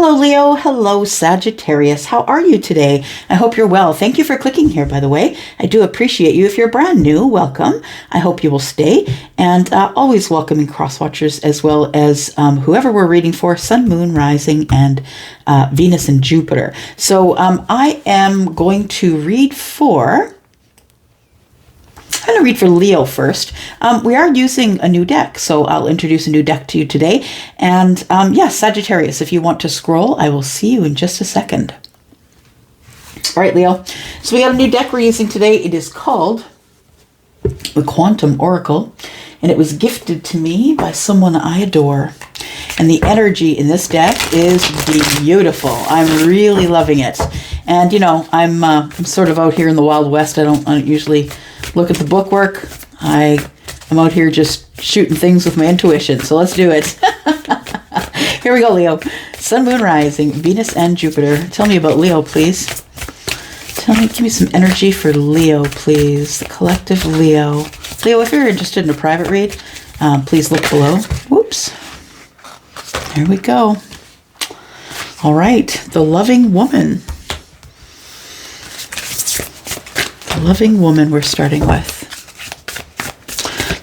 Hello, Leo. Hello, Sagittarius. How are you today? I hope you're well. Thank you for clicking here, by the way. I do appreciate you. If you're brand new, welcome. I hope you will stay. And always welcoming cross-watchers as well as whoever we're reading for, Sun, Moon, Rising, and Venus and Jupiter. So I am going to read for... I'm going to read for Leo first. We are using a new deck, so I'll introduce a new deck to you today. And yes, Sagittarius, if you want to scroll, I will see you in just a second. All right, Leo. So we got a new deck we're using today. It is called the Quantum Oracle, and it was gifted to me by someone I adore. And the energy in this deck is beautiful. I'm really loving it. And you know, I'm sort of out here in the Wild West. I don't usually look at the bookwork. I'm out here just shooting things with my intuition. So let's do it. Here we go, Leo. Sun, Moon, Rising, Venus, and Jupiter. Tell me about Leo, please. Give me some energy for Leo, please. The collective Leo. Leo, if you're interested in a private read, please look below. Whoops. There we go. All right. The loving woman. The loving woman we're starting with.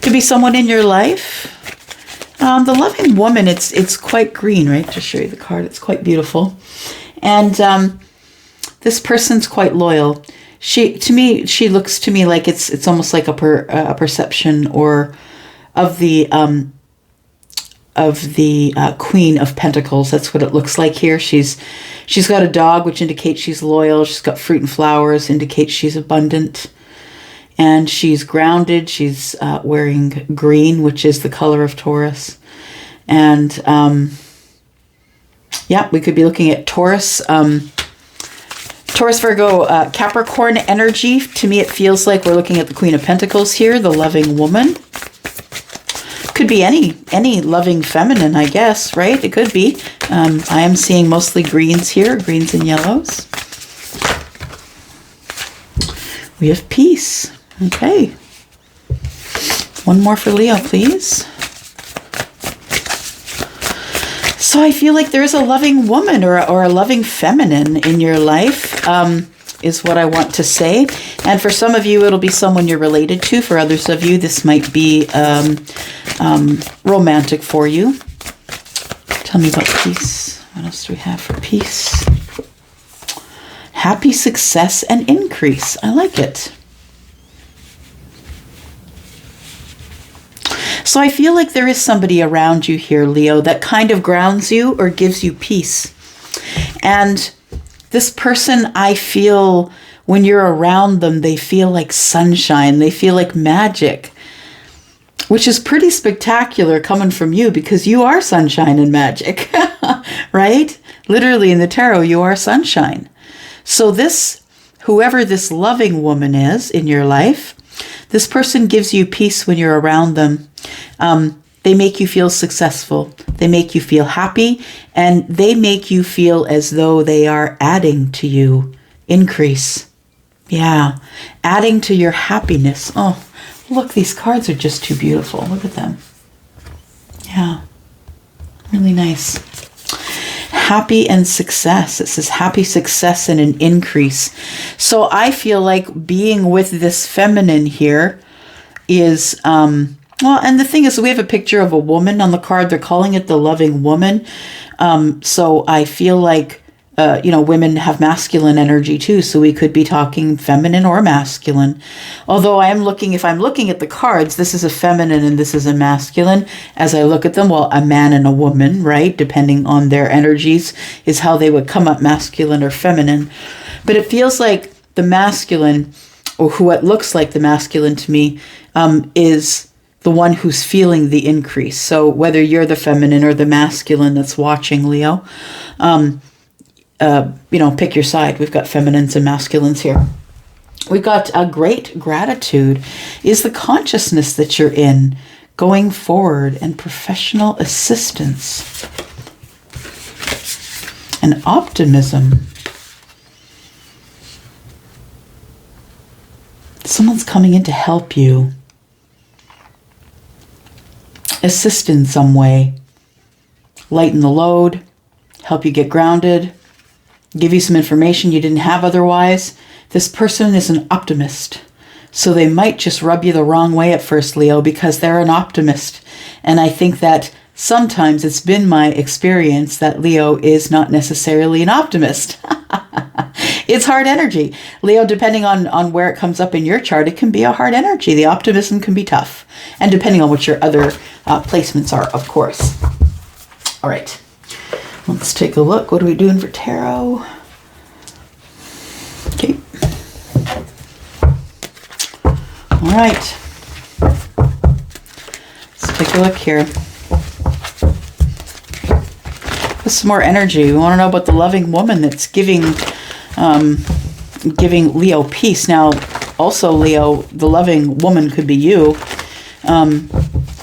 Could be someone in your life. The loving woman, it's quite green, right? To show you the card, it's quite beautiful. And this person's quite loyal. She looks to me like it's almost like a perception or of the Queen of Pentacles. That's what it looks like here. She's got a dog, which indicates she's loyal. She's got fruit and flowers, indicates she's abundant. And she's grounded. She's wearing green, which is the color of Taurus. And yeah, we could be looking at Taurus. Taurus, Virgo, Capricorn energy. To me, it feels like we're looking at the Queen of Pentacles here, the loving woman. Could be any loving feminine, I guess, right? It could be. I am seeing mostly greens here, greens and yellows. We have peace. Okay. One more for Leo, please. So I feel like there's a loving woman or a loving feminine in your life, is what I want to say. And for some of you, it'll be someone you're related to. For others of you, this might be romantic for you. Tell me about peace. What else do we have for peace? Happy success and increase. I like it. So I feel like there is somebody around you here, Leo, that kind of grounds you or gives you peace. And this person, I feel, when you're around them, they feel like sunshine. They feel like magic, which is pretty spectacular coming from you because you are sunshine and magic, right? Literally in the tarot, you are sunshine. So whoever this loving woman is in your life, this person gives you peace when you're around them. They make you feel successful. They make you feel happy, and they make you feel as though they are adding to you. Increase. Yeah. Adding to your happiness. Oh, look, these cards are just too beautiful. Look at them. Yeah. Really nice. Happy and success. It says happy success and an increase. So I feel like being with this feminine here is, well, and the thing is, we have a picture of a woman on the card. They're calling it the loving woman. So I feel like, women have masculine energy too. So we could be talking feminine or masculine. Although if I'm looking at the cards, this is a feminine and this is a masculine. As I look at them, well, a man and a woman, right? Depending on their energies is how they would come up, masculine or feminine. But it feels like the masculine, or what looks like the masculine to me, is the one who's feeling the increase. So whether you're the feminine or the masculine that's watching, Leo, pick your side. We've got feminines and masculines here. We've got a great gratitude is the consciousness that you're in going forward, and professional assistance and optimism. Someone's coming in to help you. Assist in some way. Lighten the load. help you get grounded, give you some information you didn't have otherwise. This person is an optimist. So they might just rub you the wrong way at first, Leo, because they're an optimist. And I think that sometimes it's been my experience that Leo is not necessarily an optimist. It's hard energy. Leo, depending on where it comes up in your chart, it can be a hard energy. The optimism can be tough. And depending on what your other placements are, of course. All right. Let's take a look. What are we doing for tarot? Okay. All right. Let's take a look here. With some more energy. We want to know about the loving woman that's giving Leo peace. Now, also, Leo, the loving woman could be you.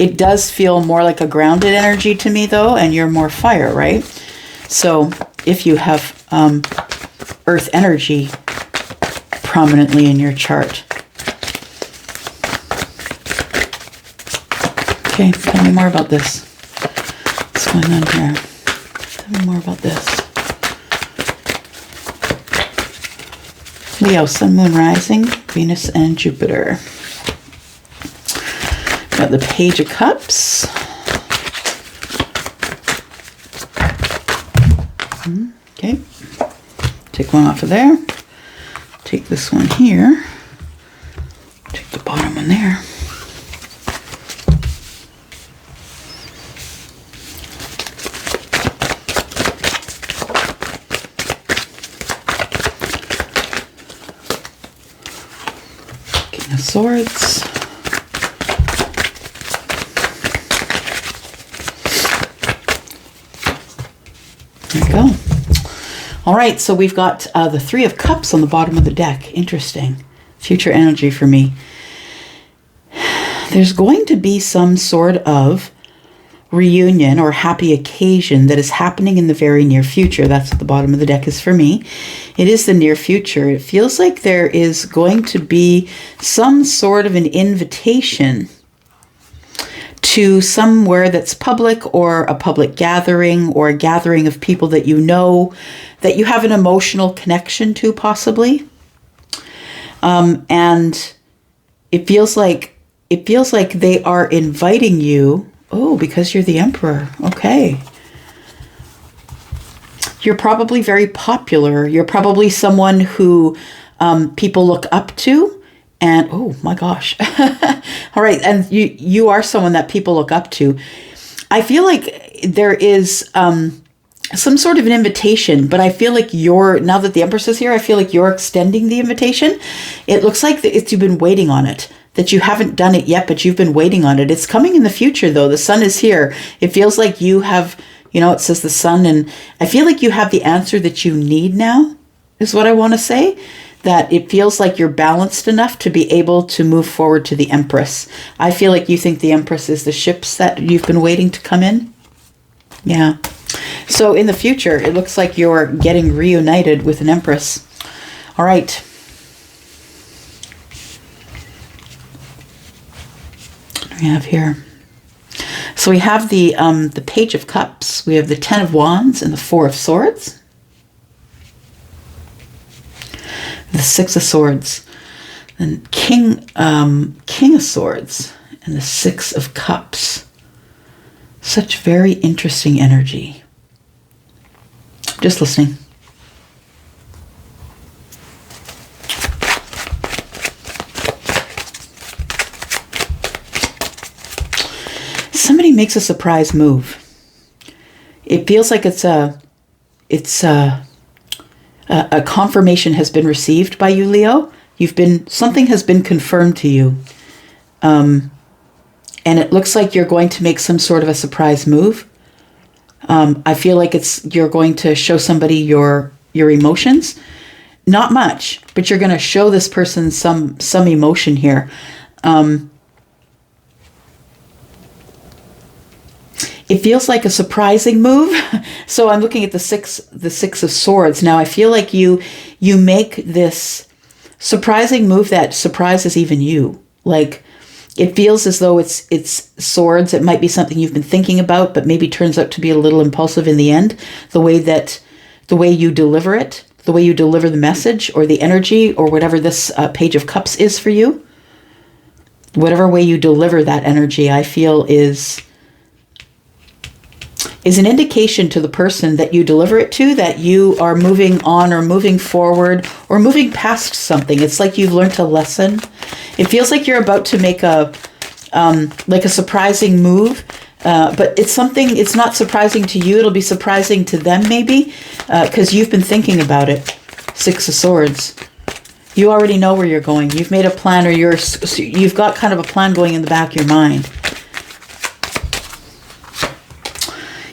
It does feel more like a grounded energy to me, though, and you're more fire, right? So if you have earth energy prominently in your chart. Okay, tell me more about this. What's going on here? Tell me more about this. Leo, Sun, Moon, Rising, Venus, and Jupiter. Got the Page of Cups. Okay. Take one off of there. Take this one here. Take the bottom one there. King of Swords. There we go. All right, so we've got the Three of Cups on the bottom of the deck. Interesting. Future energy for me. There's going to be some sort of reunion or happy occasion that is happening in the very near future. That's what the bottom of the deck is for me. It is the near future. It feels like there is going to be some sort of an invitation to somewhere that's public, or a public gathering, or a gathering of people that you know, that you have an emotional connection to, possibly. And it feels like they are inviting you. Oh, because you're the Emperor. Okay. You're probably very popular. You're probably someone who people look up to. And, oh my gosh. All right. And you are someone that people look up to. I feel like there is some sort of an invitation, but I feel like now that the Empress is here, I feel like you're extending the invitation. It looks like you've been waiting on it, that you haven't done it yet, but you've been waiting on it. It's coming in the future, though. The Sun is here. It feels like you have, it says the Sun, and I feel like you have the answer that you need now, is what I want to say. That it feels like you're balanced enough to be able to move forward to the Empress. I feel like you think the Empress is the ships that you've been waiting to come in. Yeah. So in the future, it looks like you're getting reunited with an Empress. All right. What do we have here? So we have the Page of Cups. We have the Ten of Wands and the Four of Swords. The Six of Swords, and King of Swords, and the Six of Cups. Such very interesting energy. Just listening. Somebody makes a surprise move. It feels like it's a confirmation has been received by you, Leo. Something has been confirmed to you. And it looks like you're going to make some sort of a surprise move. I feel like you're going to show somebody your emotions. Not much, but you're going to show this person some emotion here. It feels like a surprising move. So I'm looking at the six of Swords. Now I feel like you make this surprising move that surprises even you. Like It feels as though it's swords. It might be something you've been thinking about, but maybe turns out to be a little impulsive in the end. The way you deliver it, the way you deliver the message or the energy or whatever this Page of Cups is for you. Whatever way you deliver that energy, I feel is an indication to the person that you deliver it to that you are moving on or moving forward or moving past something. It's like you've learned a lesson. It feels like you're about to make a surprising move, but it's not surprising to you. It'll be surprising to them maybe, because you've been thinking about it. Six of Swords. You already know where you're going. You've made a plan, or you've got kind of a plan going in the back of your mind.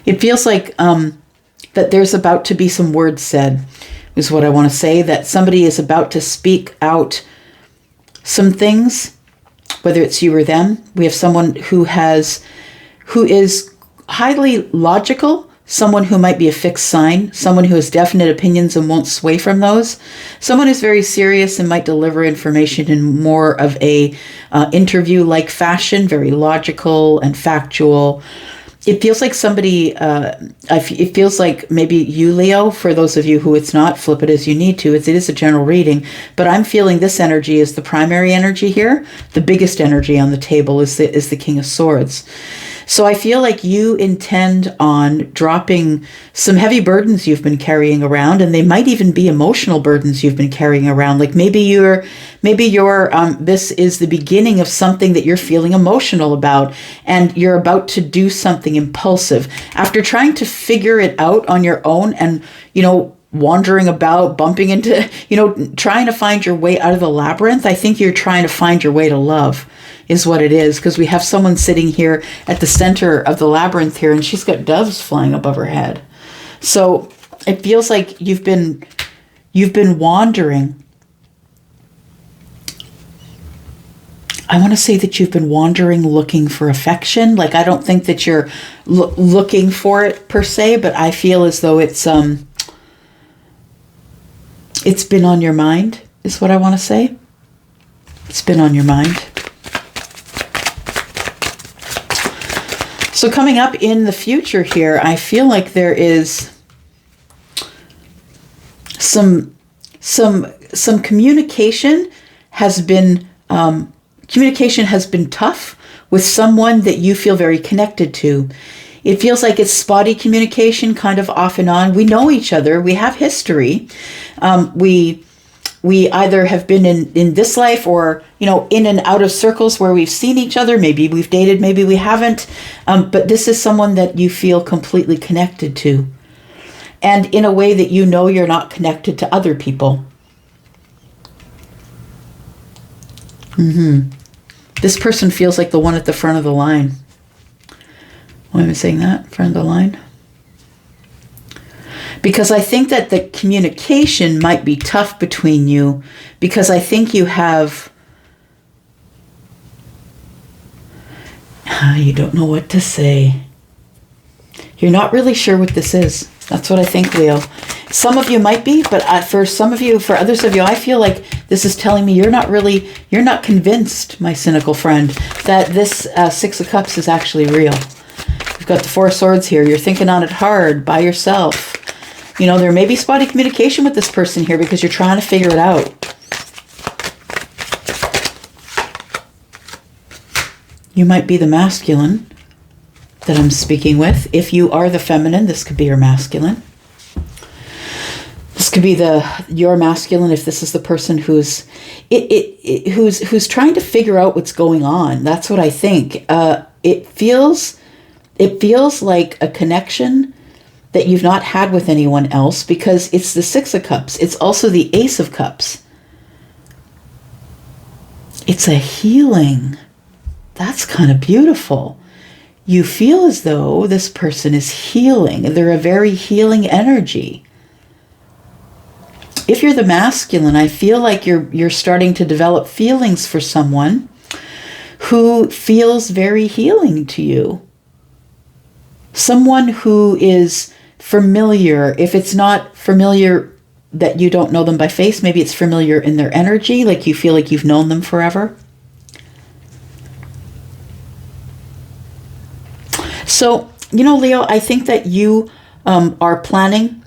It feels like that there's about to be some words said, is what I want to say, that somebody is about to speak out some things, whether it's you or them. We have someone who is highly logical, someone who might be a fixed sign, someone who has definite opinions and won't sway from those, someone who's very serious and might deliver information in more of a interview-like fashion, very logical and factual. It feels like somebody, it feels like maybe you, Leo, for those of you who it's not, flip it as you need to. It is a general reading, but I'm feeling this energy is the primary energy here. The biggest energy on the table is the King of Swords. So I feel like you intend on dropping some heavy burdens you've been carrying around, and they might even be emotional burdens you've been carrying around. Like maybe this is the beginning of something that you're feeling emotional about, and you're about to do something impulsive after trying to figure it out on your own and, wandering about, bumping into, trying to find your way out of the labyrinth. I think you're trying to find your way to love is what it is, because we have someone sitting here at the center of the labyrinth here, and she's got doves flying above her head. So it feels like you've been wandering. I want to say that you've been wandering looking for affection. Like, I don't think that you're looking for it per se, but I feel as though it's been on your mind, is what I want to say. It's been on your mind. So coming up in the future here, I feel like there is some communication has been tough with someone that you feel very connected to. It feels like it's spotty communication, kind of off and on. We know each other. We have history. We either have been in this life or, in and out of circles where we've seen each other. Maybe we've dated, maybe we haven't. But this is someone that you feel completely connected to. And in a way that you're not connected to other people. This person feels like the one at the front of the line. Why am I saying that? Front of the line? Because I think that the communication might be tough between you, because I think you have... You don't know what to say. You're not really sure what this is. That's what I think, Leo. Some of you might be, but for others of you, I feel like this is telling me you're not convinced, my cynical friend, that this Six of Cups is actually real. You've got the Four of Swords here. You're thinking on it hard by yourself. There may be spotty communication with this person here because you're trying to figure it out. You might be the masculine that I'm speaking with. If you are the feminine, this could be your masculine. This could be your masculine if this is the person who's trying to figure out what's going on. That's what I think. It feels like a connection that you've not had with anyone else, because it's the Six of Cups. It's also the Ace of Cups. It's a healing. That's kind of beautiful. You feel as though this person is healing. They're a very healing energy. If you're the masculine, I feel like you're starting to develop feelings for someone who feels very healing to you. Someone who is familiar. If it's not familiar that you don't know them by face, maybe it's familiar in their energy, like you feel like you've known them forever. So, you know, Leo, I think that you are planning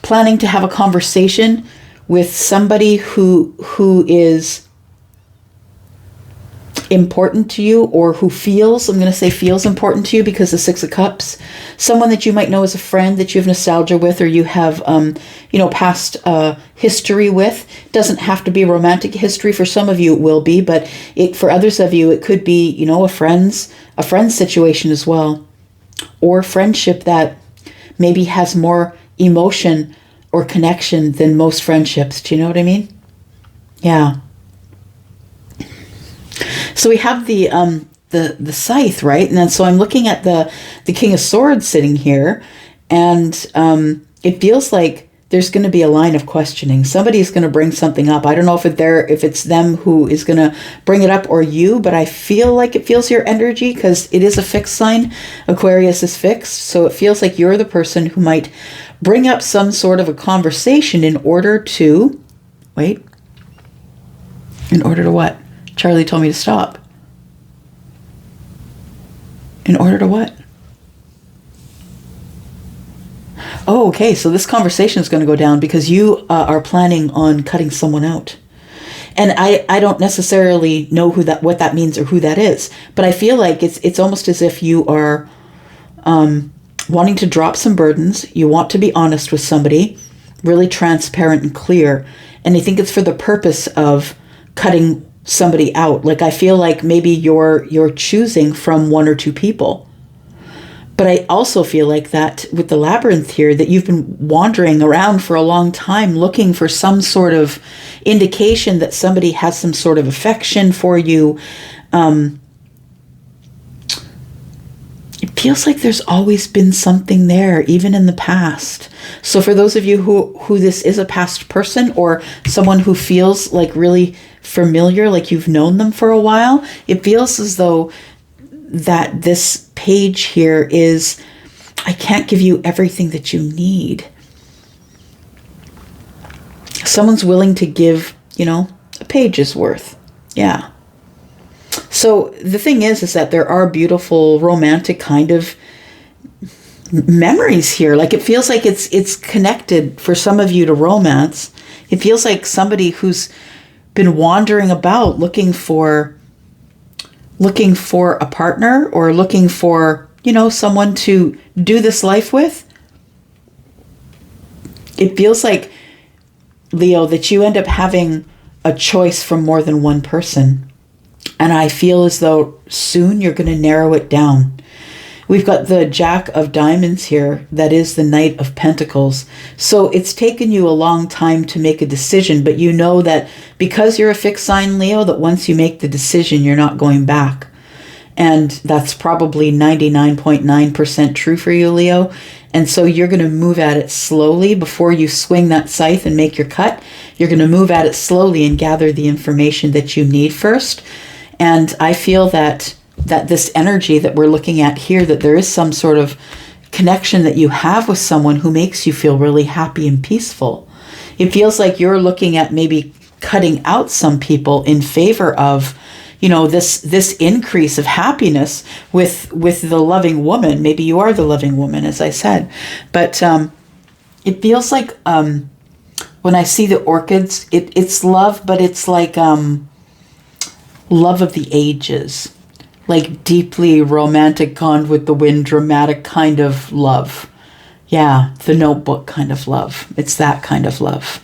to have a conversation with somebody who is important to you, or who feels, I'm going to say feels important to you, because the Six of Cups, someone that you might know as a friend that you have nostalgia with, or you have, past history with. Doesn't have to be romantic history. For some of you it will be, but for others of you, it could be, you know, a friend's situation as well, or friendship that maybe has more emotion or connection than most friendships. Do you know what I mean? Yeah. So we have the scythe, right? And then so I'm looking at the King of Swords sitting here, and it feels like there's going to be a line of questioning. Somebody's going to bring something up. I don't know if it's them who is going to bring it up, or you, but I feel like it feels your energy, because it is a fixed sign. Aquarius is fixed, so it feels like you're the person who might bring up some sort of a conversation in order to what? Charlie told me to stop. In order to what? Oh, okay. So this conversation is going to go down because you are planning on cutting someone out. And I don't necessarily know what that means or who that is. But I feel like it's almost as if you are wanting to drop some burdens. You want to be honest with somebody, really transparent and clear. And I think it's for the purpose of cutting somebody out. Like, I feel like maybe you're choosing from one or two people. But I also feel like that with the labyrinth here, that you've been wandering around for a long time looking for some sort of indication that somebody has some sort of affection for you. It feels like there's always been something there, even in the past. So for those of you who this is a past person, or someone who feels like really familiar, like you've known them for a while, it feels as though that this page here is, I can't give you everything that you need. Someone's willing to give, a page's worth. Yeah. So the thing is that there are beautiful, romantic kind of memories here. Like, it feels like it's connected for some of you to romance. It feels like somebody who's been wandering about looking for a partner, or looking for, someone to do this life with. It feels like, Leo, that you end up having a choice from more than one person. And I feel as though soon you're going to narrow it down. We've got the Jack of Diamonds here. That is the Knight of Pentacles. So it's taken you a long time to make a decision, but you know that because you're a fixed sign, Leo, that once you make the decision, you're not going back. And that's probably 99.9% true for you, Leo. And so you're going to move at it slowly before you swing that scythe and make your cut. You're going to move at it slowly and gather the information that you need first. And I feel that this energy that we're looking at here, that there is some sort of connection that you have with someone who makes you feel really happy and peaceful. It feels like you're looking at maybe cutting out some people in favor of, this increase of happiness with the loving woman. Maybe you are the loving woman, as I said. But it feels like when I see the orchids, it's love, but it's like love of the ages. Like deeply romantic, Gone with the Wind, dramatic kind of love. Yeah, the Notebook kind of love. It's that kind of love.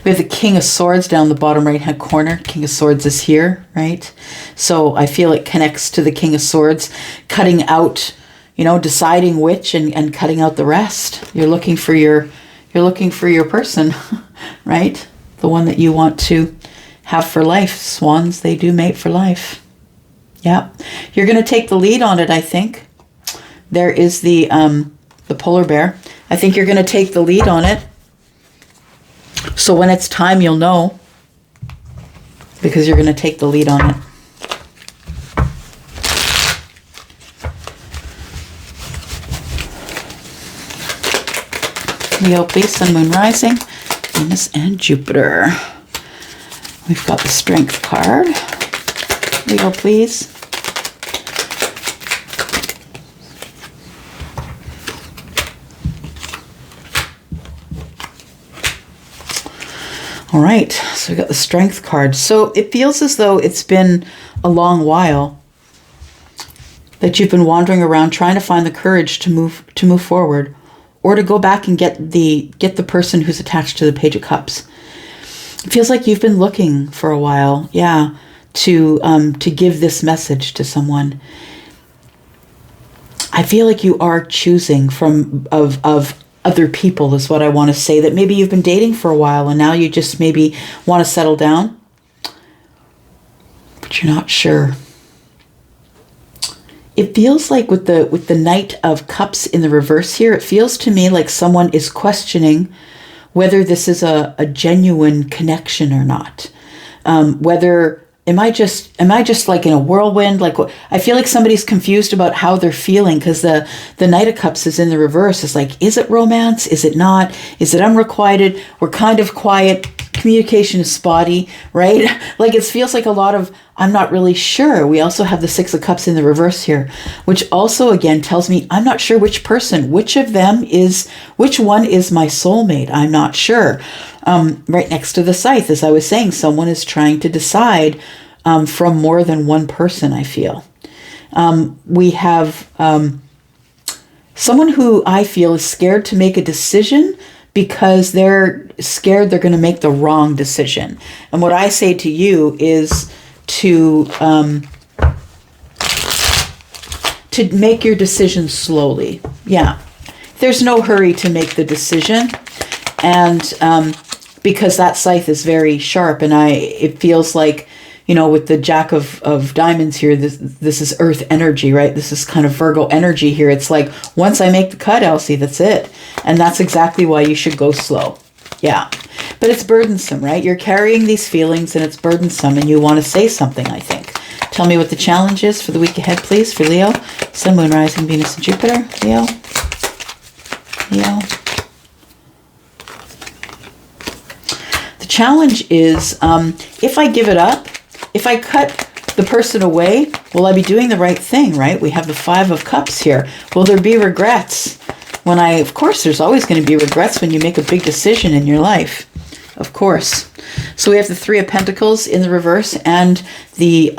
We have the King of Swords down the bottom right-hand corner. King of Swords is here, right? So I feel it connects to the King of Swords, cutting out, deciding which and cutting out the rest. You're looking for your person, right? The one that you want to have for life. Swans, they do mate for life. Yeah, you're going to take the lead on it, I think. There is the polar bear. I think you're going to take the lead on it. So when it's time, you'll know, because you're going to take the lead on it. Leo, please, Sun, Moon, Rising, Venus, and Jupiter. We've got the Strength card. Leo, please. All right, so we got the Strength card. So it feels as though it's been a long while that you've been wandering around trying to find the courage to move forward, or to go back and get the person who's attached to the Page of Cups. It feels like you've been looking for a while, yeah, to give this message to someone. I feel like you are choosing of other people, is what I want to say, that maybe you've been dating for a while and now you just maybe want to settle down, but you're not sure. It feels like with the Knight of Cups in the reverse here, it feels to me like someone is questioning whether this is a genuine connection or not. Whether am I just like in a whirlwind? Like, I feel like somebody's confused about how they're feeling, because the Knight of Cups is in the reverse. It's like, is it romance? Is it not? Is it unrequited? We're kind of quiet. Communication is spotty, right? Like, it feels like a lot of, I'm not really sure. We also have the Six of Cups in the reverse here, which also again tells me I'm not sure which person, which one is my soulmate. I'm not sure. Right next to the Scythe, as I was saying, someone is trying to decide from more than one person, I feel. We have someone who I feel is scared to make a decision because they're scared they're going to make the wrong decision. And what I say to you is to make your decision slowly. Yeah. There's no hurry to make the decision. And because that Scythe is very sharp, and it feels like, you know, with the Jack of Diamonds here, this is Earth energy, right? This is kind of Virgo energy here. It's like, once I make the cut, Elsie, that's it. And that's exactly why you should go slow. Yeah. But it's burdensome, right? You're carrying these feelings and it's burdensome, and you want to say something, I think. Tell me what the challenge is for the week ahead, please, for Leo. Sun, Moon, Rising, Venus, and Jupiter. Leo. The challenge is, if I give it up, if I cut the person away, will I be doing the right thing, right? We have the Five of Cups here. Will there be regrets? Of course, there's always going to be regrets when you make a big decision in your life. Of course. So we have the Three of Pentacles in the reverse, and the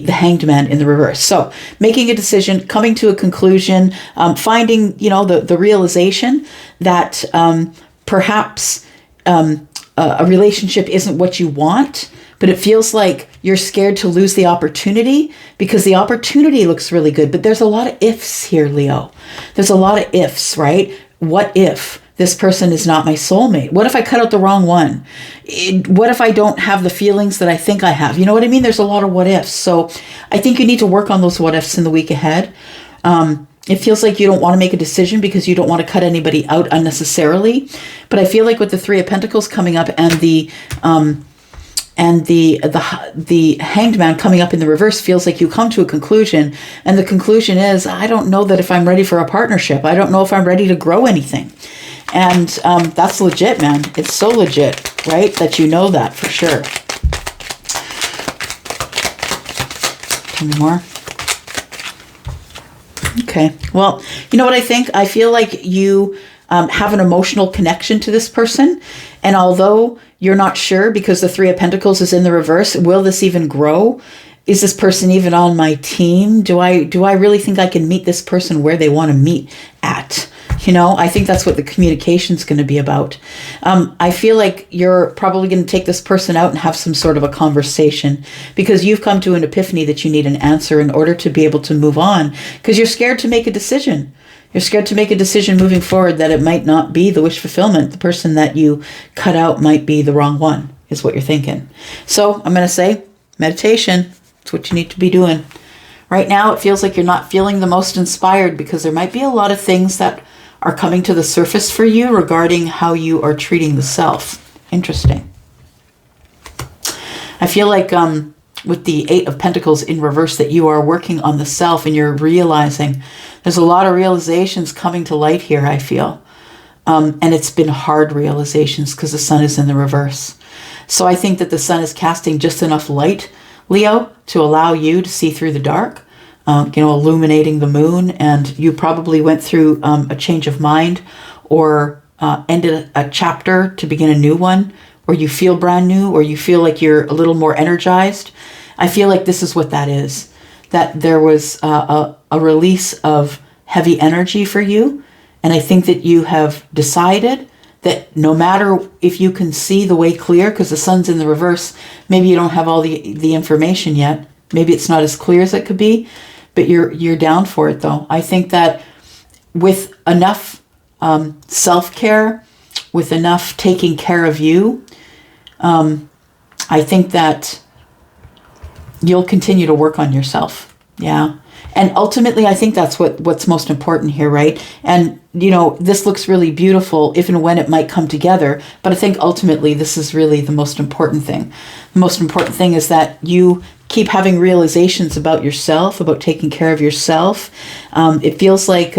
Hanged Man in the reverse. So making a decision, coming to a conclusion, finding, you know, the realization that perhaps a relationship isn't what you want, but it feels like you're scared to lose the opportunity because the opportunity looks really good. But there's a lot of ifs here, Leo. There's a lot of ifs, right? What if this person is not my soulmate? What if I cut out the wrong one? What if I don't have the feelings that I think I have? You know what I mean? There's a lot of what ifs. So I think you need to work on those what ifs in the week ahead. It feels like you don't want to make a decision because you don't want to cut anybody out unnecessarily. But I feel like with the Three of Pentacles coming up and the Hanged Man coming up in the reverse, feels like you come to a conclusion, and the conclusion is, I don't know that if I'm ready for a partnership. I don't know if I'm ready to grow anything. And that's legit, man. It's so legit, right? That you know that for sure. Tell me more. Okay. Well, you know what I think? I feel like you have an emotional connection to this person. And although you're not sure because the Three of Pentacles is in the reverse, will this even grow? Is this person even on my team? Do I really think I can meet this person where they want to meet at? You know, I think that's what the communication is going to be about. I feel like you're probably going to take this person out and have some sort of a conversation because you've come to an epiphany that you need an answer in order to be able to move on, because you're scared to make a decision. You're scared to make a decision moving forward that it might not be the wish fulfillment. The person that you cut out might be the wrong one, is what you're thinking. So I'm going to say meditation. It's what you need to be doing. Right now, it feels like you're not feeling the most inspired because there might be a lot of things that are coming to the surface for you regarding how you are treating the self. Interesting. I feel like with the Eight of Pentacles in reverse that you are working on the self and you're realizing. There's a lot of realizations coming to light here, I feel. And it's been hard realizations because the sun is in the reverse. So I think that the sun is casting just enough light, Leo, to allow you to see through the dark. Illuminating the moon, and you probably went through a change of mind or ended a chapter to begin a new one, or you feel brand new, or you feel like you're a little more energized. I feel like this is what that is, that there was a release of heavy energy for you. And I think that you have decided that no matter if you can see the way clear, because the sun's in the reverse, maybe you don't have all the information yet. Maybe it's not as clear as it could be, but you're down for it though. I think that with enough self-care, with enough taking care of you, I think that you'll continue to work on yourself. Yeah. And ultimately, I think that's what's most important here, right? And, this looks really beautiful if and when it might come together. But I think ultimately, this is really the most important thing. The most important thing is that you keep having realizations about yourself, about taking care of yourself. It feels like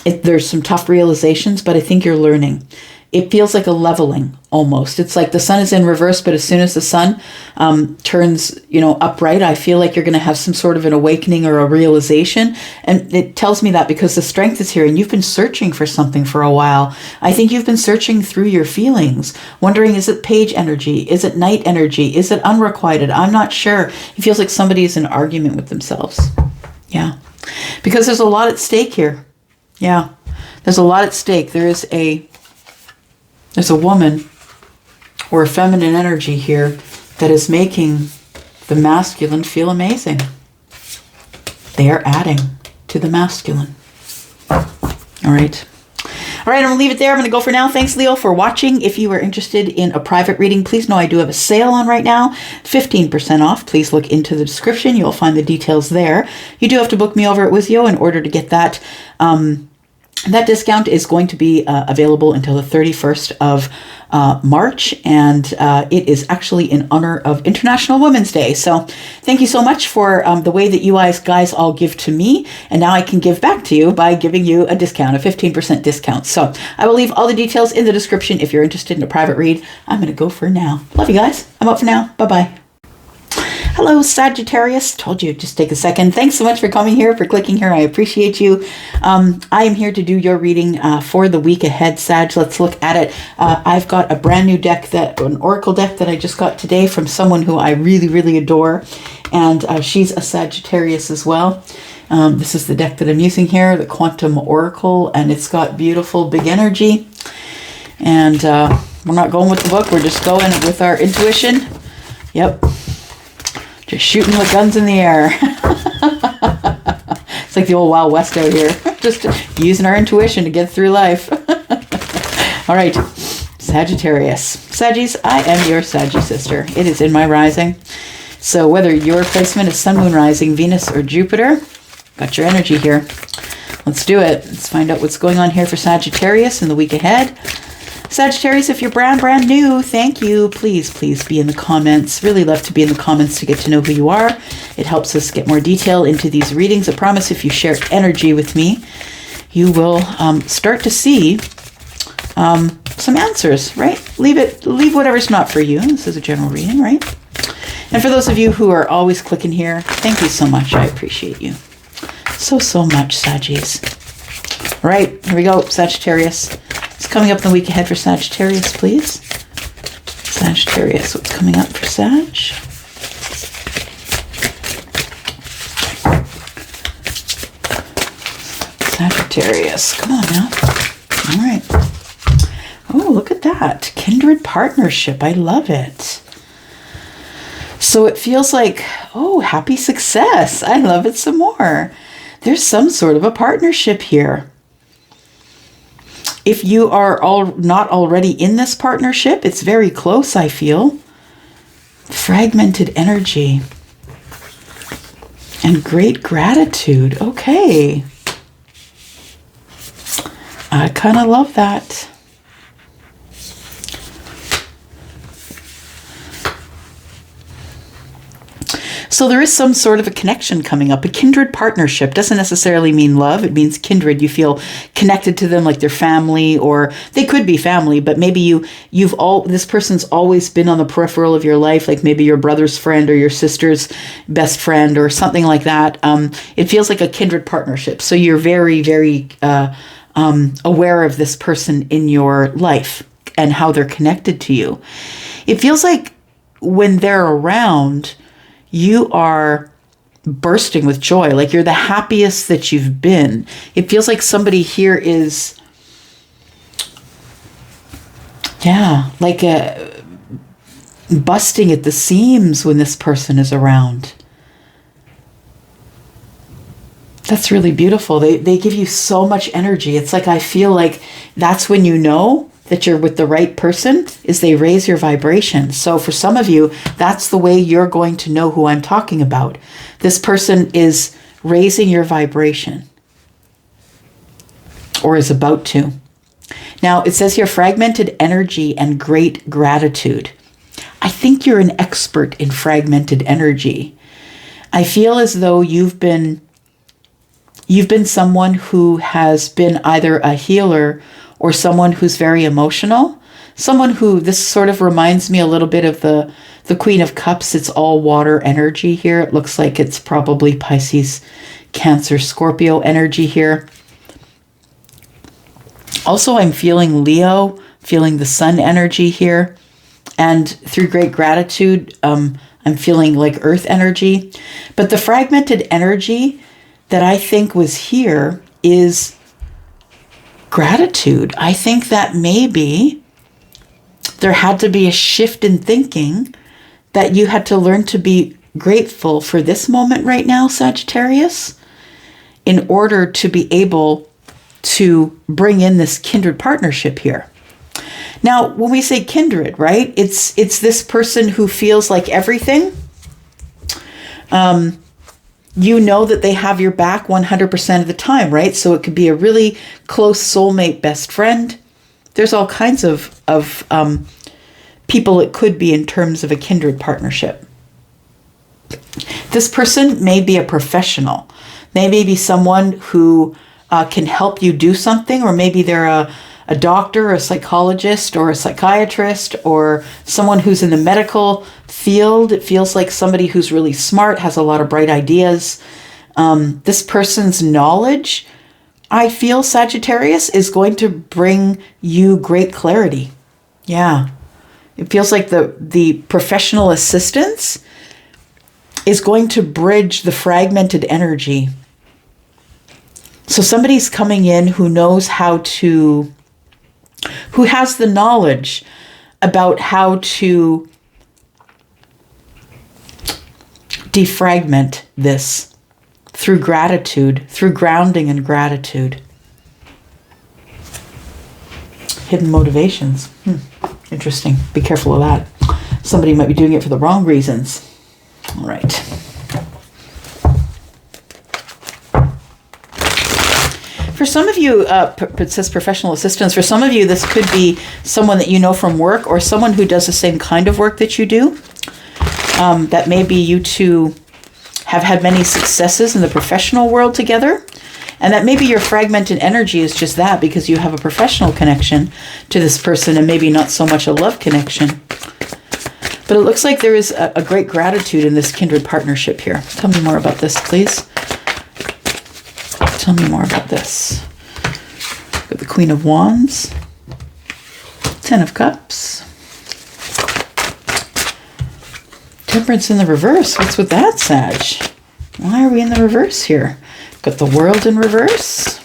there's some tough realizations, but I think you're learning. It feels like a leveling almost. It's like the sun is in reverse, but as soon as the sun turns, upright, I feel like you're going to have some sort of an awakening or a realization. And it tells me that because the strength is here and you've been searching for something for a while. I think you've been searching through your feelings, wondering, is it page energy? Is it night energy? Is it unrequited? I'm not sure. It feels like somebody is in argument with themselves. Yeah. Because there's a lot at stake here. Yeah. There's a lot at stake. There's a woman or a feminine energy here that is making the masculine feel amazing. They are adding to the masculine. All right. All right, I'm going to leave it there. I'm going to go for now. Thanks, Leo, for watching. If you are interested in a private reading, please know I do have a sale on right now, 15% off. Please look into the description. You'll find the details there. You do have to book me over at Wizio in order to get that. That discount is going to be available until the 31st of March, and it is actually in honor of International Women's Day. So thank you so much for the way that you guys all give to me, and now I can give back to you by giving you a discount, a 15% discount. So I will leave all the details in the description if you're interested in a private read. I'm going to go for now. Love you guys. I'm up for now. Bye-bye. Hello, Sagittarius. Told you, just take a second. Thanks so much for coming here, for clicking here. I appreciate you. I am here to do your reading for the week ahead, Sag. Let's look at it. I've got a brand new deck, an oracle deck that I just got today from someone who I really, really adore. And she's a Sagittarius as well. This is the deck that I'm using here, the Quantum Oracle, and it's got beautiful big energy. And we're not going with the book. We're just going with our intuition. Yep. Just shooting with guns in the air. It's like the old Wild West out here. Just using our intuition to get through life. All right, Sagittarius. Saggies, I am your Saggy sister. It is in my rising. So whether your placement is Sun, Moon, Rising, Venus, or Jupiter, got your energy here. Let's do it. Let's find out what's going on here for Sagittarius in the week ahead. Sagittarius, if you're brand new, thank you. Please be in the comments. Really love to be in the comments to get to know who you are. It helps us get more detail into these readings. I promise if you share energy with me, you will start to see some answers, right? Leave whatever's not for you. This is a general reading, right? And for those of you who are always clicking here, thank you so much. I appreciate you so much, Saggies. All right, here we go, Sagittarius. What's coming up in the week ahead for Sagittarius, please? Sagittarius, what's coming up for Sag? Sagittarius, come on now. All right. Oh, look at that. Kindred partnership. I love it. So it feels like, oh, happy success. I love it some more. There's some sort of a partnership here. If you are not already in this partnership, it's very close, I feel. Fragmented energy. And great gratitude. Okay. I kind of love that. So there is some sort of a connection coming up. A kindred partnership doesn't necessarily mean love. It means kindred. You feel connected to them like they're family, or they could be family, but maybe this person's always been on the peripheral of your life, like maybe your brother's friend or your sister's best friend or something like that. It feels like a kindred partnership. So you're very, very aware of this person in your life and how they're connected to you. It feels like when they're around, you are bursting with joy, like you're the happiest that you've been. It feels like somebody here is, like busting at the seams when this person is around. That's really beautiful. They give you so much energy. It's like, I feel like that's when you know that you're with the right person, is they raise your vibration. So for some of you, that's the way you're going to know who I'm talking about. This person is raising your vibration, or is about to. Now, it says here, fragmented energy and great gratitude. I think you're an expert in fragmented energy. I feel as though you've been someone who has been either a healer or someone who's very emotional. Someone who, this sort of reminds me a little bit of the Queen of Cups. It's all water energy here. It looks like it's probably Pisces, Cancer, Scorpio energy here. Also, I'm feeling Leo, feeling the sun energy here. And through great gratitude, I'm feeling like earth energy. But the fragmented energy that I think was here is gratitude. I think that maybe there had to be a shift in thinking, that you had to learn to be grateful for this moment right now, Sagittarius, in order to be able to bring in this kindred partnership here. Now, when we say kindred, right, it's this person who feels like everything. You know that they have your back 100% of the time, right? So it could be a really close soulmate best friend. There's all kinds of people it could be in terms of a kindred partnership. This person may be a professional. They may be someone who can help you do something, or maybe they're a doctor, a psychologist, or a psychiatrist, or someone who's in the medical field. It feels like somebody who's really smart, has a lot of bright ideas. This person's knowledge, I feel, Sagittarius, is going to bring you great clarity. Yeah. It feels like the professional assistance is going to bridge the fragmented energy. So somebody's coming in who knows who has the knowledge about how to defragment this through gratitude, through grounding and gratitude. Hidden motivations. Interesting. Be careful of that. Somebody might be doing it for the wrong reasons. All right. For some of you, it says professional assistance. For some of you, this could be someone that you know from work, or someone who does the same kind of work that you do. That maybe you two have had many successes in the professional world together. And that maybe your fragmented energy is just that, because you have a professional connection to this person and maybe not so much a love connection. But it looks like there is a great gratitude in this kindred partnership here. Tell me more about this, please. Tell me more about this. Got the Queen of Wands, 10 of Cups, Temperance in the reverse. What's with that, Sag? Why are we in the reverse here? Got the World in reverse.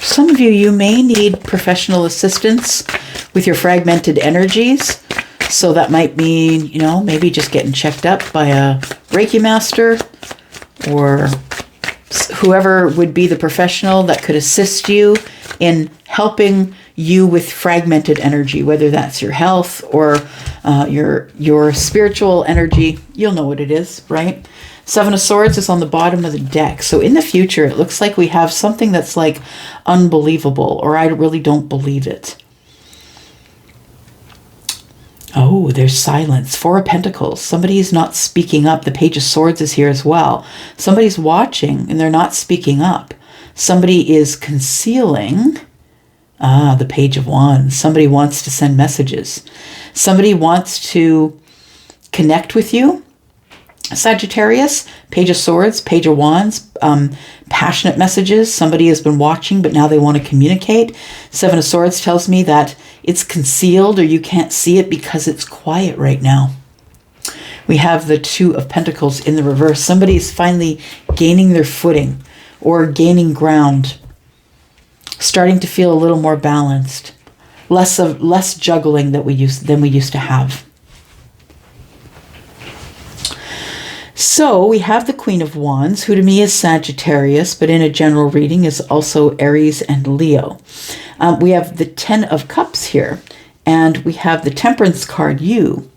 Some of you may need professional assistance with your fragmented energies. So that might mean, maybe just getting checked up by a Reiki master, or whoever would be the professional that could assist you in helping you with fragmented energy, whether that's your health or your spiritual energy. You'll know what it is, right? Seven of Swords is on the bottom of the deck. So in the future, it looks like we have something that's like unbelievable, or I really don't believe it. Oh, there's silence. Four of Pentacles. Somebody's not speaking up. The Page of Swords is here as well. Somebody's watching and they're not speaking up. Somebody is concealing. The Page of Wands. Somebody wants to send messages. Somebody wants to connect with you. Sagittarius, Page of Swords, Page of Wands, passionate messages. Somebody has been watching, but now they want to communicate. Seven of Swords tells me that it's concealed or you can't see it because it's quiet right now. We have the Two of Pentacles in the reverse. Somebody is finally gaining their footing or gaining ground, starting to feel a little more balanced, less juggling than we used to have. So we have the Queen of Wands, who to me is Sagittarius, but in a general reading is also Aries and Leo. We have the Ten of Cups here, and we have the Temperance card, you.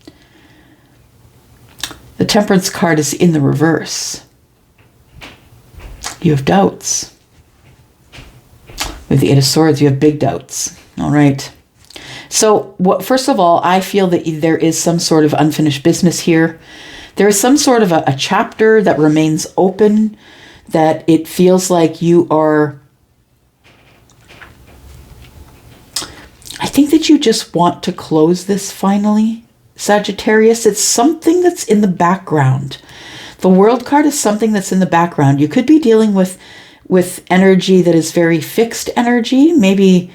The Temperance card is in the reverse. You have doubts. With the Eight of Swords, you have big doubts. All right. So first of all, I feel that there is some sort of unfinished business here. There is some sort of a chapter that remains open, that it feels like you are... I think that you just want to close this finally, Sagittarius. It's something that's in the background. The World card is something that's in the background. You could be dealing with energy that is very fixed energy. Maybe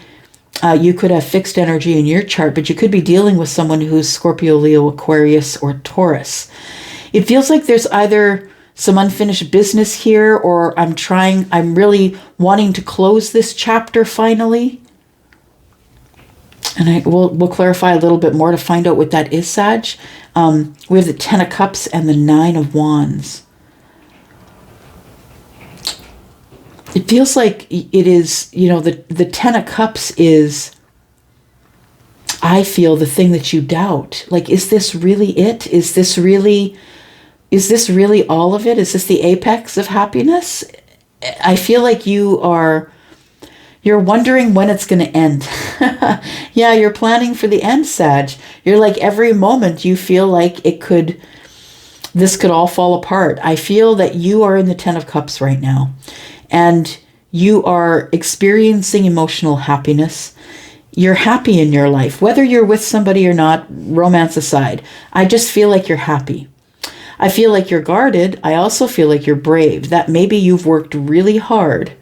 you could have fixed energy in your chart, but you could be dealing with someone who's Scorpio, Leo, Aquarius, or Taurus. It feels like there's either some unfinished business here, or I'm really wanting to close this chapter finally. And we'll clarify a little bit more to find out what that is, Sag. We have the Ten of Cups and the Nine of Wands. It feels like it is, the Ten of Cups is, I feel, the thing that you doubt. Like, is this really it? Is this really all of it? Is this the apex of happiness? I feel like you're wondering when it's going to end. Yeah, you're planning for the end, Sag. You're like, every moment you feel like this could all fall apart. I feel that you are in the Ten of Cups right now, and you are experiencing emotional happiness. You're happy in your life, whether you're with somebody or not, romance aside. I just feel like you're happy. I feel like you're guarded. I also feel like you're brave, that maybe you've worked really hard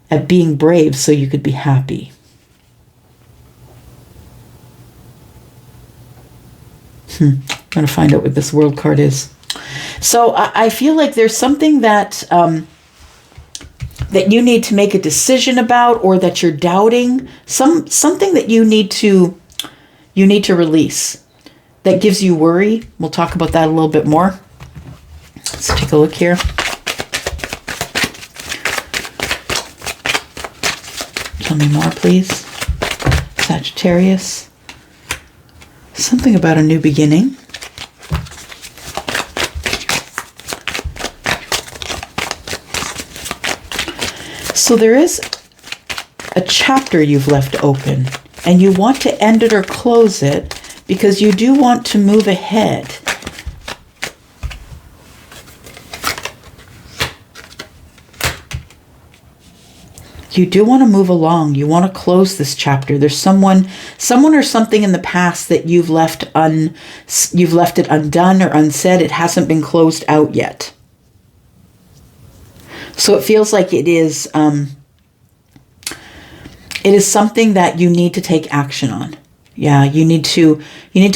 at being brave so you could be happy. I'm going to find out what this World card is. So I feel like there's something that that you need to make a decision about, or that you're doubting, something that you need to release that gives you worry. We'll talk about that a little bit more. Let's take a look here. Tell me more, please. Sagittarius. Something about a new beginning. So there is a chapter you've left open, and you want to end it or close it because you do want to move ahead. You do want to move along. You want to close this chapter. There's someone or something in the past that you've left it undone or unsaid. It hasn't been closed out yet. So it feels like it is something that you need to take action on. Yeah, you need to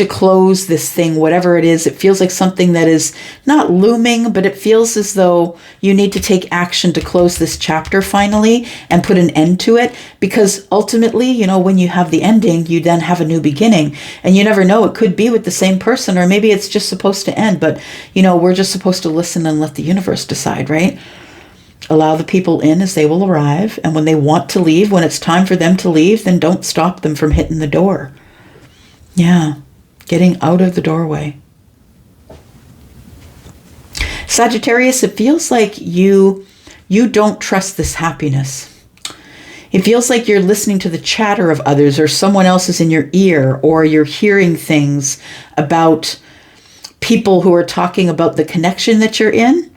close this thing, whatever it is. It feels like something that is not looming, but it feels as though you need to take action to close this chapter finally and put an end to it. Because ultimately, when you have the ending, you then have a new beginning. And you never know, it could be with the same person, or maybe it's just supposed to end. But, we're just supposed to listen and let the universe decide, right? Allow the people in as they will arrive. And when they want to leave, when it's time for them to leave, then don't stop them from hitting the door. Yeah, getting out of the doorway. Sagittarius, it feels like you don't trust this happiness. It feels like you're listening to the chatter of others, or someone else is in your ear, or you're hearing things about people who are talking about the connection that you're in.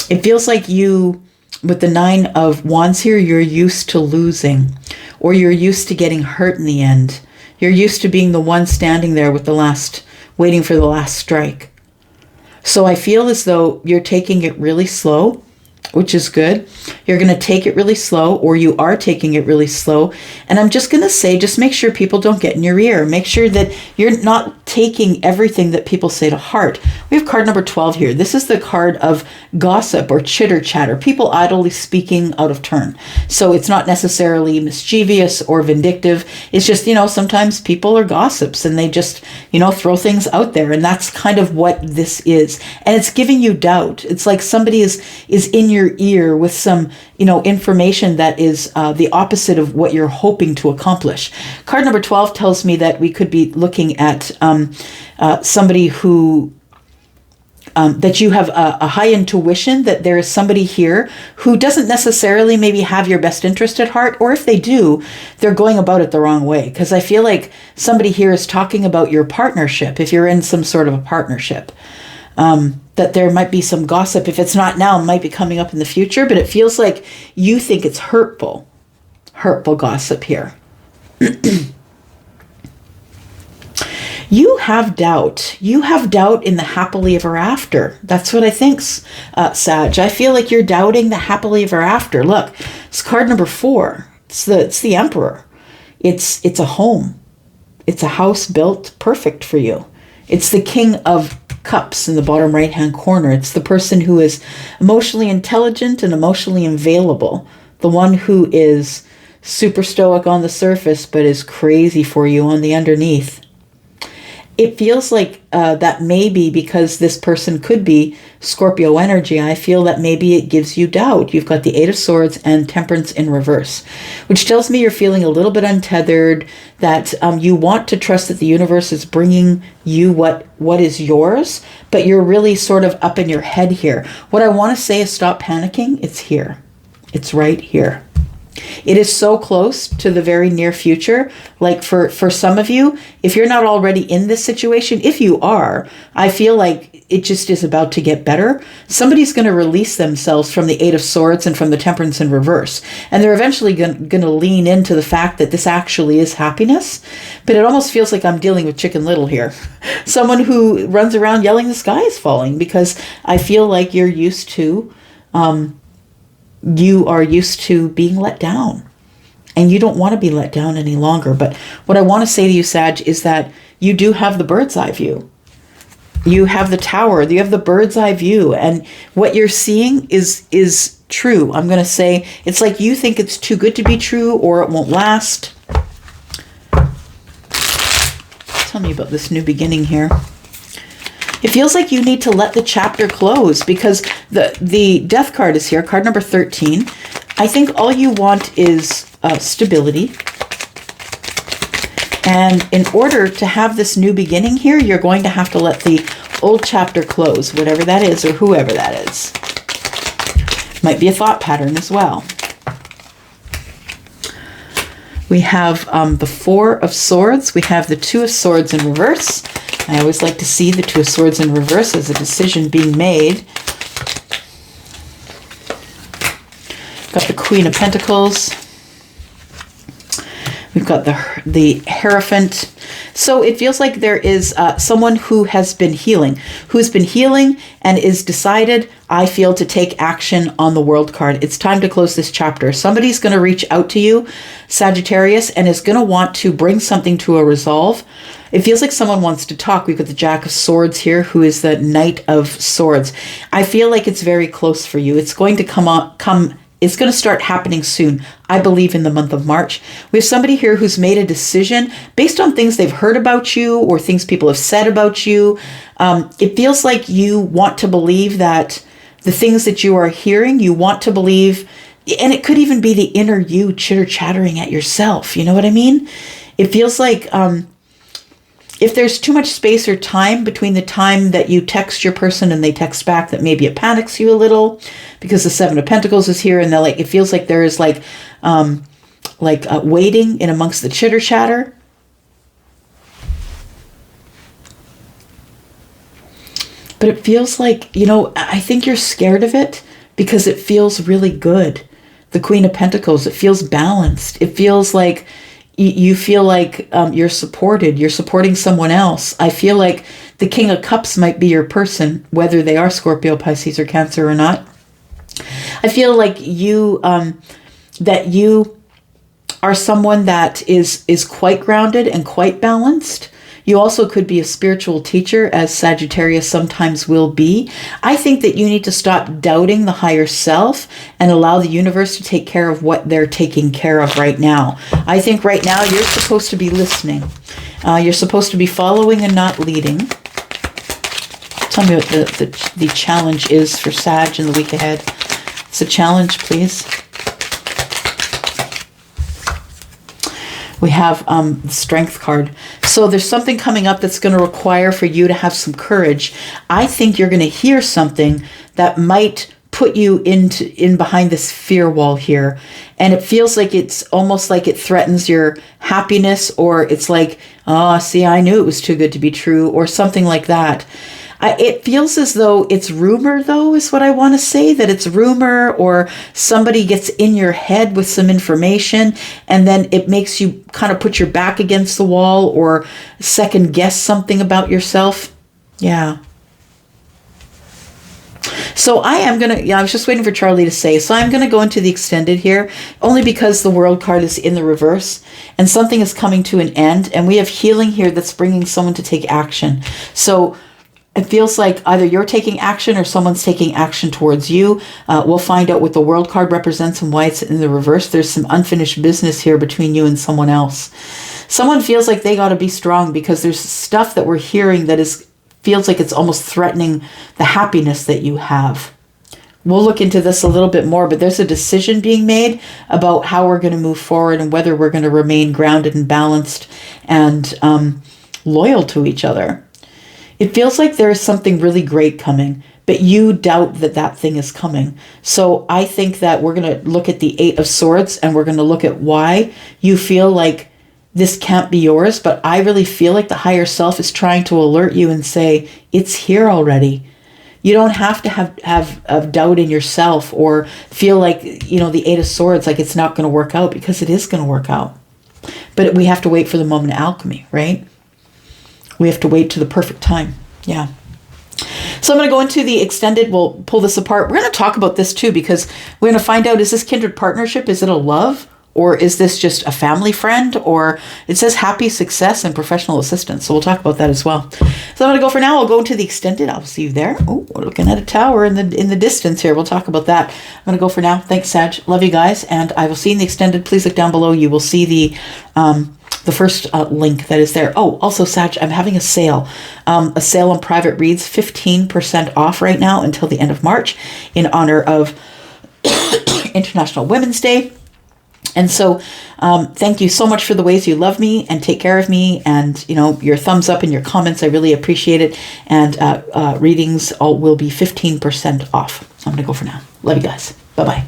It feels like with the Nine of Wands here, you're used to losing, or you're used to getting hurt in the end. You're used to being the one standing there with waiting for the last strike. So I feel as though you're taking it really slow, which is good. You're going to take it really slow, or you are taking it really slow. And I'm just going to say, just make sure people don't get in your ear. Make sure that you're not taking everything that people say to heart. We have card number 12 here. This is the card of gossip or chitter chatter, people idly speaking out of turn. So it's not necessarily mischievous or vindictive. It's just, sometimes people are gossips and they just, throw things out there. And that's kind of what this is. And it's giving you doubt. It's like somebody is in your ear with some, information that is the opposite of what you're hoping to accomplish. Card number 12 tells me that we could be looking at somebody who, that you have a high intuition, that there is somebody here who doesn't necessarily maybe have your best interest at heart, or if they do, they're going about it the wrong way. Because I feel like somebody here is talking about your partnership, if you're in some sort of a partnership. That there might be some gossip. If it's not now, it might be coming up in the future, but it feels like you think it's hurtful gossip here. You have doubt. You have doubt in the happily ever after. That's what I think, Sag. I feel like you're doubting the happily ever after. Look, it's card number 4. It's the Emperor. It's a home. It's a house built perfect for you. It's the King of Cups in the bottom right hand corner. It's the person who is emotionally intelligent and emotionally available. The one who is super stoic on the surface but is crazy for you on the underneath. It feels like that maybe because this person could be Scorpio energy, I feel that maybe it gives you doubt. You've got the 8 of Swords and Temperance in reverse, which tells me you're feeling a little bit untethered, that you want to trust that the universe is bringing you what is yours, but you're really sort of up in your head here. What I want to say is stop panicking. It's here. It's right here. It is so close to the very near future. Like for some of you, if you're not already in this situation, if you are, I feel like it just is about to get better. Somebody's going to release themselves from the 8 of Swords and from the Temperance in reverse. And they're eventually going to lean into the fact that this actually is happiness. But it almost feels like I'm dealing with Chicken Little here. Someone who runs around yelling the sky is falling, because I feel like you're used to... you are used to being let down, and you don't want to be let down any longer. But what I want to say to you, Sag, is that you do have the bird's eye view. You have the tower, you have the bird's eye view, and what you're seeing is true. I'm going to say it's like you think it's too good to be true, or it won't last. Tell me about this new beginning here. It feels like you need to let the chapter close, because the death card is here, card number 13. I think all you want is stability. And in order to have this new beginning here, you're going to have to let the old chapter close, whatever that is or whoever that is. Might be a thought pattern as well. We have the 4 of Swords. We have the 2 of Swords in reverse. I always like to see the 2 of Swords in reverse as a decision being made. Got the Queen of Pentacles. We've got the Hierophant. So it feels like there is someone who has been healing, and is decided, I feel, to take action on the World card. It's time to close this chapter. Somebody's going to reach out to you, Sagittarius, and is going to want to bring something to a resolve. It feels like someone wants to talk. We've got the Jack of Swords here, who is the Knight of Swords. I feel like it's very close for you. It's going to it's going to start happening soon. I believe in the month of March. We have somebody here who's made a decision based on things they've heard about you or things people have said about you. It feels like you want to believe that the things that you are hearing, you want to believe, and it could even be the inner you chitter-chattering at yourself. You know what I mean? It feels like if there's too much space or time between the time that you text your person and they text back, that maybe it panics you a little, because the 7 of Pentacles is here, and it feels like there is waiting in amongst the chitter chatter. But it feels like, I think you're scared of it because it feels really good. The Queen of Pentacles, it feels balanced. It feels like you feel like you're supported. You're supporting someone else. I feel like The King of Cups might be your person, whether they are Scorpio, Pisces, or Cancer or not. I feel like that you are someone that is quite grounded and quite balanced. You also could be a spiritual teacher, as Sagittarius sometimes will be. I think that you need to stop doubting the higher self and allow the universe to take care of what they're taking care of right now. I think right now you're supposed to be listening. You're supposed to be following and not leading. Tell me what the challenge is for Sag in the week ahead. It's a challenge, please. We have the Strength card. So there's something coming up that's going to require for you to have some courage. I think you're going to hear something that might put you in behind this fear wall here. And it feels like it's almost like it threatens your happiness, or it's like, oh, see, I knew it was too good to be true, or something like that. It feels as though it's rumor, though, is what I want to say, that it's rumor, or somebody gets in your head with some information and then it makes you kind of put your back against the wall or second guess something about yourself. Yeah. So I was just waiting for Charlie to say, so I'm going to go into the extended here, only because the World card is in the reverse and something is coming to an end, and we have healing here that's bringing someone to take action. So it feels like either you're taking action or someone's taking action towards you. We'll find out what the World card represents and why it's in the reverse. There's some unfinished business here between you and someone else. Someone feels like they got to be strong because there's stuff that we're hearing that feels like it's almost threatening the happiness that you have. We'll look into this a little bit more, but there's a decision being made about how we're going to move forward and whether we're going to remain grounded and balanced and loyal to each other. It feels like there is something really great coming, but you doubt that thing is coming. So I think that we're going to look at the 8 of Swords and we're going to look at why you feel like this can't be yours, but I really feel like the higher self is trying to alert you and say, it's here already. You don't have to have doubt in yourself or feel like, the 8 of Swords, like it's not going to work out, because it is going to work out. But we have to wait for the moment of alchemy, right? We have to wait to the perfect time. Yeah. So I'm going to go into the extended. We'll pull this apart. We're going to talk about this too, because we're going to find out, is this kindred partnership? Is it a love? Or is this just a family friend? Or it says happy success and professional assistance. So we'll talk about that as well. So I'm going to go for now. I'll go into the extended. I'll see you there. Oh, we're looking at a tower in the distance here. We'll talk about that. I'm going to go for now. Thanks, Sag. Love you guys. And I will see you in the extended. Please look down below. You will see the first link that is there. Oh, also, Sag, I'm having a sale on private reads, 15% off right now until the end of March in honor of International Women's Day. And so thank you so much for the ways you love me and take care of me, and your thumbs up and your comments. I really appreciate it. And readings will be 15% off. So I'm going to go for now. Love you guys. Bye-bye.